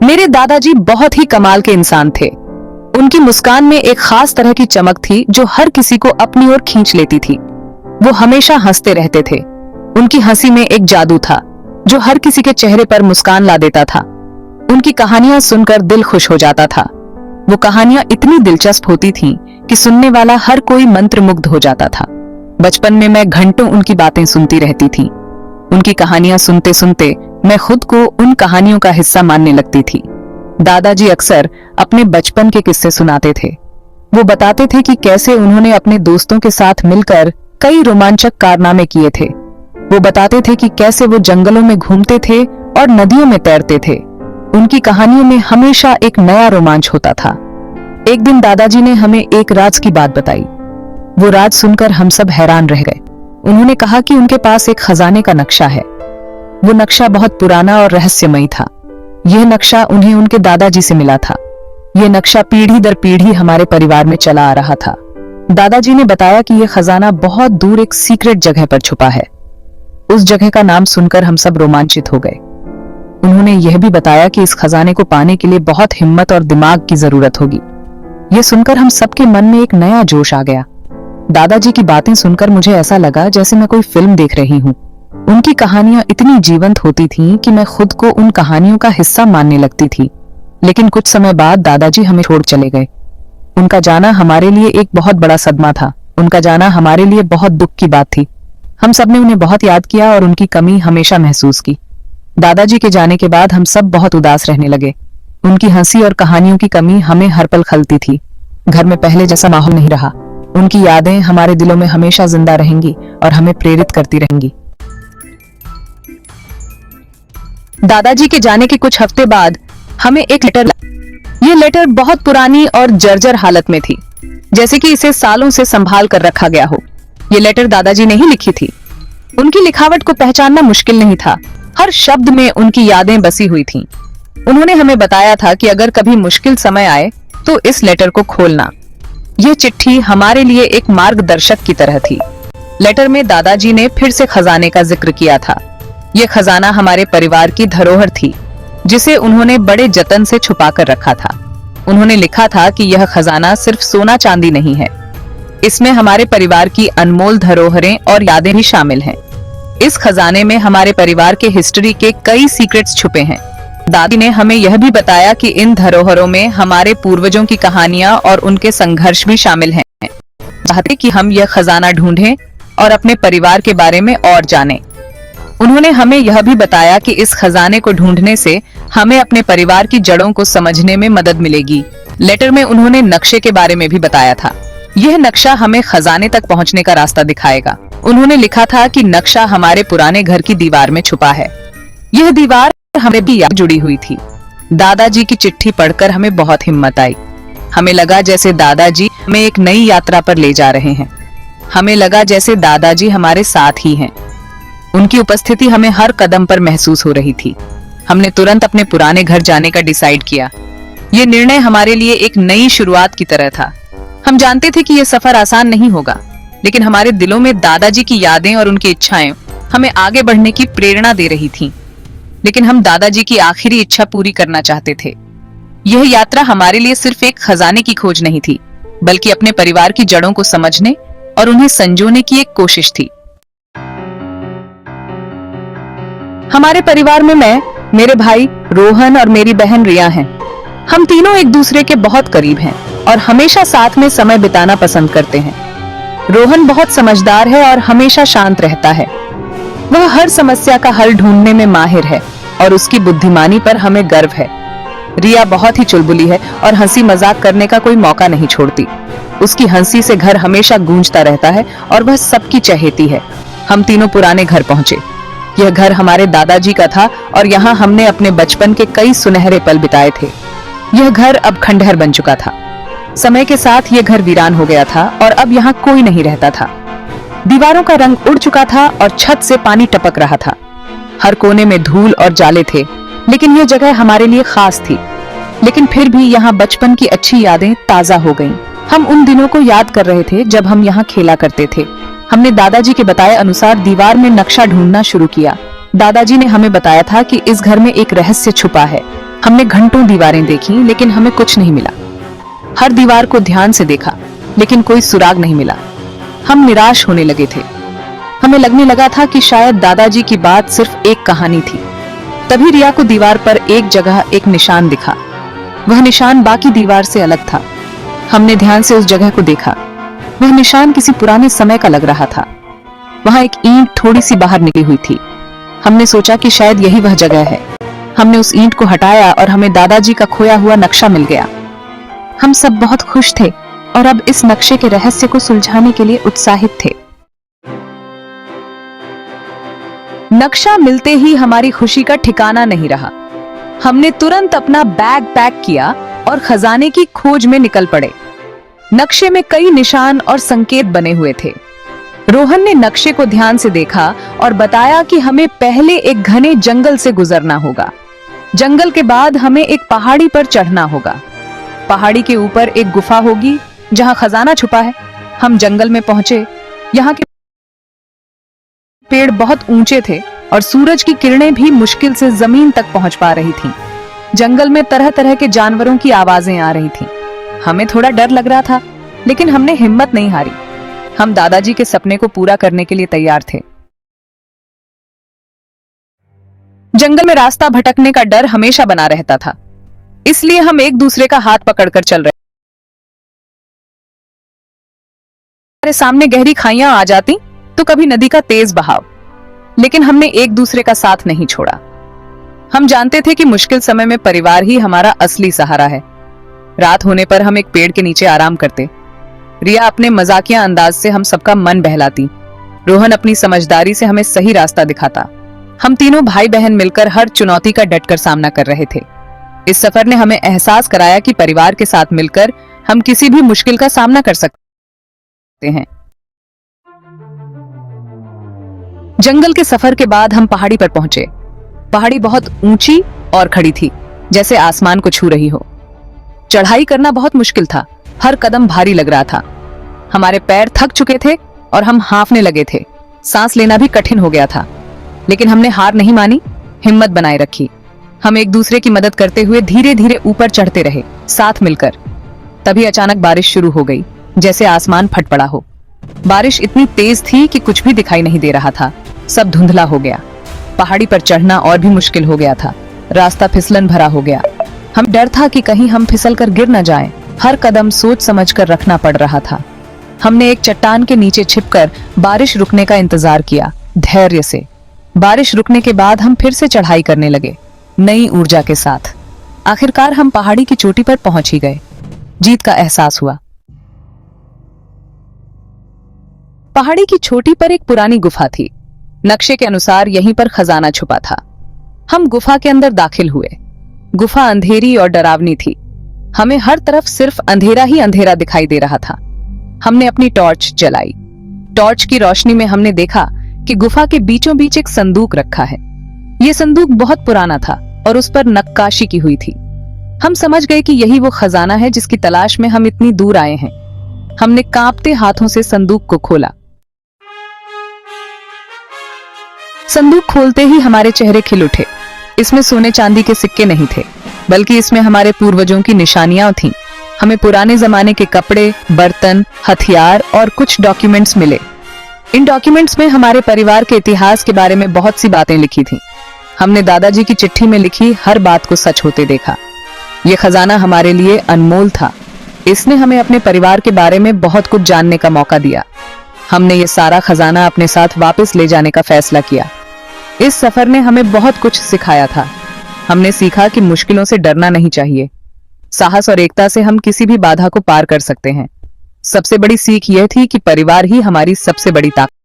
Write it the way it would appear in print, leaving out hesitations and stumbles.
मेरे दादाजी बहुत ही कमाल के इंसान थे। उनकी मुस्कान में एक खास तरह की चमक थी जो हर किसी को अपनी ओर खींच लेती थी। वो हमेशा हंसते रहते थे। उनकी हंसी में एक जादू था जो हर किसी के चेहरे पर मुस्कान ला देता था। उनकी कहानियां सुनकर दिल खुश हो जाता था। वो कहानियां इतनी दिलचस्प होती थीं कि सुनने वाला हर कोई मंत्रमुग्ध हो जाता था। बचपन में मैं घंटों उनकी बातें सुनती रहती थी। उनकी कहानियां सुनते सुनते मैं खुद को उन कहानियों का हिस्सा मानने लगती थी। दादाजी अक्सर अपने बचपन के किस्से सुनाते थे। वो बताते थे कि कैसे उन्होंने अपने दोस्तों के साथ मिलकर कई रोमांचक कारनामे किए थे। वो बताते थे कि कैसे वो जंगलों में घूमते थे और नदियों में तैरते थे। उनकी कहानियों में हमेशा एक नया रोमांच होता था। एक दिन दादाजी ने हमें एक राज की बात बताई। वो राज सुनकर हम सब हैरान रह गए। उन्होंने कहा कि उनके पास एक खजाने का नक्शा है। वो नक्शा बहुत पुराना और रहस्यमयी था। यह नक्शा उन्हें उनके दादाजी से मिला था। यह नक्शा पीढ़ी दर पीढ़ी हमारे परिवार में चला आ रहा था। दादाजी ने बताया कि यह खजाना बहुत दूर एक सीक्रेट जगह पर छुपा है। उस जगह का नाम सुनकर हम सब रोमांचित हो गए। उन्होंने यह भी बताया कि इस खजाने को पाने के लिए बहुत हिम्मत और दिमाग की जरूरत होगी। यह सुनकर हम सबके मन में एक नया जोश आ गया। दादाजी की बातें सुनकर मुझे ऐसा लगा जैसे मैं कोई फिल्म देख रही हूँ। उनकी कहानियां इतनी जीवंत होती थीं कि मैं खुद को उन कहानियों का हिस्सा मानने लगती थी। लेकिन कुछ समय बाद दादाजी हमें छोड़ चले गए। उनका जाना हमारे लिए एक बहुत बड़ा सदमा था। उनका जाना हमारे लिए बहुत दुख की बात थी। हम सबने उन्हें बहुत याद किया और उनकी कमी हमेशा महसूस की। दादाजी के जाने के बाद हम सब बहुत उदास रहने लगे। उनकी हंसी और कहानियों की कमी हमें हर पल खलती थी। घर में पहले जैसा माहौल नहीं रहा। उनकी यादें हमारे दिलों में हमेशा जिंदा रहेंगी और हमें प्रेरित करती रहेंगी। दादाजी के जाने के कुछ हफ्ते बाद हमें एक लेटर मिला। ये लेटर बहुत पुरानी और जर्जर हालत में थी, जैसे कि इसे सालों से संभाल कर रखा गया हो। ये लेटर दादाजी ने ही लिखी थी। उनकी लिखावट को पहचानना मुश्किल नहीं था। हर शब्द में उनकी यादें बसी हुई थीं। उन्होंने हमें बताया था कि अगर कभी मुश्किल समय आए तो इस लेटर को खोलना। यह चिट्ठी हमारे लिए एक मार्गदर्शक की तरह थी। लेटर में दादाजी ने फिर से खजाने का जिक्र किया था। यह खजाना हमारे परिवार की धरोहर थी, जिसे उन्होंने बड़े जतन से छुपा कर रखा था। उन्होंने लिखा था कि यह खजाना सिर्फ सोना चांदी नहीं है, इसमें हमारे परिवार की अनमोल धरोहरें और यादें भी शामिल हैं। इस खजाने में हमारे परिवार के हिस्ट्री के कई सीक्रेट्स छुपे हैं। दादी ने हमें यह भी बताया कि इन धरोहरों में हमारे पूर्वजों की कहानियां और उनके संघर्ष भी शामिल हैं। चाहते कि हम यह खजाना ढूंढें और अपने परिवार के बारे में और जानें। उन्होंने हमें यह भी बताया कि इस खजाने को ढूंढने से हमें अपने परिवार की जड़ों को समझने में मदद मिलेगी। लेटर में उन्होंने नक्शे के बारे में भी बताया था। यह नक्शा हमें खजाने तक पहुंचने का रास्ता दिखाएगा। उन्होंने लिखा था कि नक्शा हमारे पुराने घर की दीवार में छुपा है। यह दीवार हमें भी याद जुड़ी हुई थी। दादाजी की चिट्ठी पढ़कर हमें बहुत हिम्मत आई। हमें लगा जैसे दादाजी हमें एक नई यात्रा पर ले जा रहे हैं। हमें लगा जैसे दादाजी हमारे साथ ही हैं। उनकी उपस्थिति हमें हर कदम पर महसूस हो रही थी। हमने तुरंत अपने पुराने घर जाने का डिसाइड किया। यह निर्णय हमारे लिए एक नई शुरुआत की तरह था। हम जानते थे कि यह सफर आसान नहीं होगा, लेकिन हमारे दिलों में दादाजी की यादें और उनकी इच्छाएं हमें आगे बढ़ने की प्रेरणा दे रही थीं। लेकिन हम दादाजी की आखिरी इच्छा पूरी करना चाहते थे। यह यात्रा हमारे लिए सिर्फ एक खजाने की खोज नहीं थी, बल्कि अपने परिवार की जड़ों को समझने और उन्हें संजोने की एक कोशिश थी। हमारे परिवार में मैं, मेरे भाई रोहन और मेरी बहन रिया हैं। हम तीनों एक दूसरे के बहुत करीब हैं और हमेशा साथ में समय बिताना पसंद करते हैं। रोहन बहुत समझदार है और हमेशा शांत रहता है। वह हर समस्या का हल ढूंढने में माहिर है और उसकी बुद्धिमानी पर हमें गर्व है। रिया बहुत ही चुलबुली है और हंसी मजाक करने का कोई मौका नहीं छोड़ती। उसकी हंसी से घर हमेशा गूंजता रहता है और वह सबकी चहेती है। हम तीनों पुराने घर पहुंचे। यह घर हमारे दादाजी का था और यहाँ हमने अपने बचपन के कई सुनहरे पल बिताए थे। यह घर अब खंडहर बन चुका था। समय के साथ यह घर वीरान हो गया था और अब यहाँ कोई नहीं रहता था। दीवारों का रंग उड़ चुका था और छत से पानी टपक रहा था। हर कोने में धूल और जाले थे, लेकिन यह जगह हमारे लिए खास थी। लेकिन फिर भी यहाँ बचपन की अच्छी यादें ताजा हो गईं। हम उन दिनों को याद कर रहे थे जब हम यहाँ खेला करते थे। हमने दादाजी के बताए अनुसार दीवार में नक्शा ढूंढना शुरू किया। दादाजी ने हमें बताया था कि इस घर में एक रहस्य छुपा है। हमने घंटों दीवारें देखी लेकिन हमें कुछ नहीं मिला। हर दीवार को ध्यान से देखा लेकिन कोई सुराग नहीं मिला। हम निराश होने लगे थे। हमें लगने लगा था कि शायद दादाजी की बात सिर्फ एक कहानी थी। तभी रिया को दीवार पर एक जगह एक निशान दिखा। वह निशान बाकी दीवार से अलग था। हमने ध्यान से उस जगह को देखा। वह निशान किसी पुराने समय का लग रहा था। वहां एक ईंट थोड़ी सी बाहर निकली हुई थी। हमने सोचा कि शायद यही वह जगह है। हमने उस ईंट को हटाया और हमें दादाजी का खोया हुआ नक्शा मिल गया। हम सब बहुत खुश थे और अब इस नक्शे के रहस्य को सुलझाने के लिए उत्साहित थे। नक्शा मिलते ही हमारी खुशी का ठिकाना नहीं रहा। हमने तुरंत अपना बैग पैक किया और खजाने की खोज में निकल पड़े। नक्शे में कई निशान और संकेत बने हुए थे। रोहन ने नक्शे को ध्यान से देखा और बताया कि हमें पहले एक घने जंगल से गुजरना होगा। जंगल के बाद हमें एक पहाड़ी पर चढ़ना होगा। पहाड़ी के ऊपर एक गुफा होगी जहां खजाना छुपा है। हम जंगल में पहुंचे। यहाँ के पेड़ बहुत ऊंचे थे और सूरज की किरणें भी मुश्किल से जमीन तक पहुंच पा रही थीं। जंगल में तरह तरह के जानवरों की आवाजें आ रही थीं। हमें थोड़ा डर लग रहा था लेकिन हमने हिम्मत नहीं हारी। हम दादाजी के सपने को पूरा करने के लिए तैयार थे। जंगल में रास्ता भटकने का डर हमेशा बना रहता था, इसलिए हम एक दूसरे का हाथ पकड़कर चल रहे। हमारे सामने गहरी खाइयां आ जाती तो कभी नदी का तेज बहाव, लेकिन हमने एक दूसरे का साथ नहीं छोड़ा। हम जानते थे कि मुश्किल समय में परिवार ही हमारा असली सहारा है। रात होने पर हम एक पेड़ के नीचे आराम करते। रिया अपने मजाकिया अंदाज से हम सबका मन बहलाती। रोहन अपनी समझदारी से हमें सही रास्ता दिखाता। हम तीनों भाई बहन मिलकर हर चुनौती का डटकर सामना कर रहे थे। इस सफर ने हमें एहसास कराया कि परिवार के साथ मिलकर हम किसी भी मुश्किल का सामना कर सकते हैं। जंगल के सफर के बाद हम पहाड़ी पर पहुंचे। पहाड़ी बहुत ऊंची और खड़ी थी, जैसे आसमान को छू रही हो। चढ़ाई करना बहुत मुश्किल था। हर कदम भारी लग रहा था। हमारे पैर थक चुके थे और हम हांफने लगे थे। सांस लेना भी कठिन हो गया था, लेकिन हमने हार नहीं मानी, हिम्मत बनाए रखी। हम एक दूसरे की मदद करते हुए धीरे धीरे ऊपर चढ़ते रहे, साथ मिलकर। तभी अचानक बारिश शुरू हो गई, जैसे आसमान फट पड़ा हो। बारिश इतनी तेज थी कि कुछ भी दिखाई नहीं दे रहा था। सब धुंधला हो गया। पहाड़ी पर चढ़ना और भी मुश्किल हो गया था। रास्ता फिसलन भरा हो गया। हम डर था कि कहीं हम फिसल कर गिर न जाएं। हर कदम सोच समझ कर रखना पड़ रहा था। हमने एक चट्टान के नीचे छिपकर बारिश रुकने का इंतजार किया, धैर्य से। बारिश रुकने के बाद हम फिर से चढ़ाई करने लगे, नई ऊर्जा के साथ। आखिरकार हम पहाड़ी की चोटी पर पहुंच ही गए। जीत का एहसास हुआ। पहाड़ी की चोटी पर एक पुरानी गुफा थी। नक्शे के अनुसार यहीं पर खजाना छुपा था। हम गुफा के अंदर दाखिल हुए। गुफा अंधेरी और डरावनी थी। हमें हर तरफ सिर्फ अंधेरा ही अंधेरा दिखाई दे रहा था। हमने अपनी टॉर्च जलाई। टॉर्च की रोशनी में हमने देखा कि गुफा के बीचों बीच एक संदूक रखा है। यह संदूक बहुत पुराना था और उस पर नक्काशी की हुई थी। हम समझ गए कि यही वो खजाना है जिसकी तलाश में हम इतनी दूर आए हैं। हमने कांपते हाथों से संदूक को खोला। संदूक खोलते ही हमारे चेहरे खिल उठे। इसमें सोने चांदी के सिक्के नहीं थे, बल्कि इसमें हमारे पूर्वजों की निशानियां थीं। हमें पुराने जमाने के कपड़े, बर्तन, हथियार और कुछ डॉक्यूमेंट्स मिले। इन डॉक्यूमेंट्स में हमारे परिवार के इतिहास के बारे में बहुत सी बातें लिखी थीं। हमने दादाजी की चिट्ठी में लिखी हर बात को सच होते देखा। यह खजाना हमारे लिए अनमोल था। इसने हमें अपने परिवार के बारे में बहुत कुछ जानने का मौका दिया। हमने ये सारा खजाना अपने साथ वापस ले जाने का फैसला किया। इस सफर ने हमें बहुत कुछ सिखाया था। हमने सीखा कि मुश्किलों से डरना नहीं चाहिए। साहस और एकता से हम किसी भी बाधा को पार कर सकते हैं। सबसे बड़ी सीख यह थी कि परिवार ही हमारी सबसे बड़ी ताकत